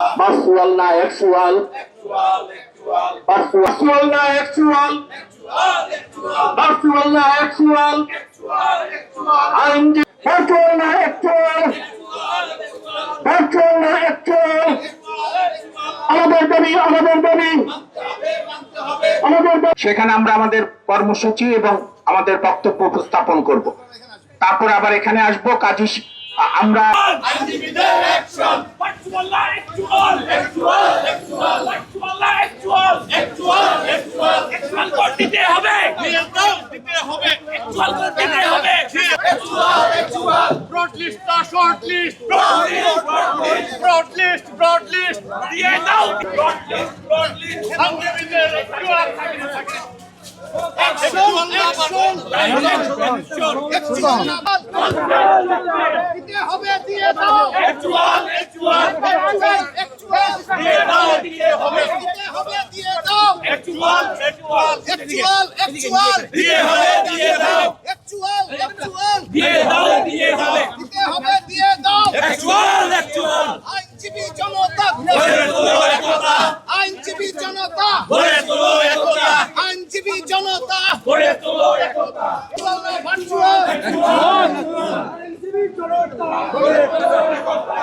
Virtual না actual, virtual না actual, virtual না অ্যাকচুয়াল, আইনজীবী ভার্চুয়াল না অ্যাকচুয়াল, ভার্চুয়াল না অ্যাকচুয়াল। আমাদের দাবি, আমাদের দাবি, আমাদের দাবি। সেখানে আমরা আমাদের কর্মসূচি এবং আমাদের বক্তব্য উপস্থাপন করব। তারপর আবার এখানে আসবো। কাজী আমরা আইনজীবীদের অ্যাকশন, ভার্চুয়াল না অ্যাকচুয়াল, অ্যাকচুয়াল, অ্যাকচুয়াল, ভার্চুয়াল না actual, actual, actual, actual code দিতে হবে, দিতে হবে, অ্যাকচুয়াল কোড দিতে হবে, অ্যাকচুয়াল, অ্যাকচুয়াল, ব্রড লিস্ট না short list, broad list, broad list দিয়ে দাও, ব্রড লিস্ট, ব্রড লিস্ট, আইনজীবীদের অ্যাকচুয়াল থাকে। অ্যাকশন, অ্যাকশন, অ্যাকশন দিতে হবে, দিয়ে দাও, অ্যাকচুয়াল, অ্যাকচুয়াল, অ্যাকচুয়াল দিয়ে দাও, দিতে হবে, দিতে হবে, দিয়ে দাও, অ্যাকচুয়াল, অ্যাকচুয়াল, অ্যাকচুয়াল, অ্যাকচুয়াল দিয়ে হবে, দিয়ে দাও, অ্যাকচুয়াল, অ্যাকচুয়াল দিয়ে দাও, দিয়ে হবে, দিতে হবে, দিয়ে দাও, অ্যাকচুয়াল, অ্যাকচুয়াল। আইনজীবী জনতা গড়ে তোলো একতা, আইনজীবী জনতা গড়ে তোলো একতা, আইনজীবী জনতা গড়ে তোলো একতা, ভার্চুয়াল, আইনজীবী জনতা গড়ে তোলো একতা।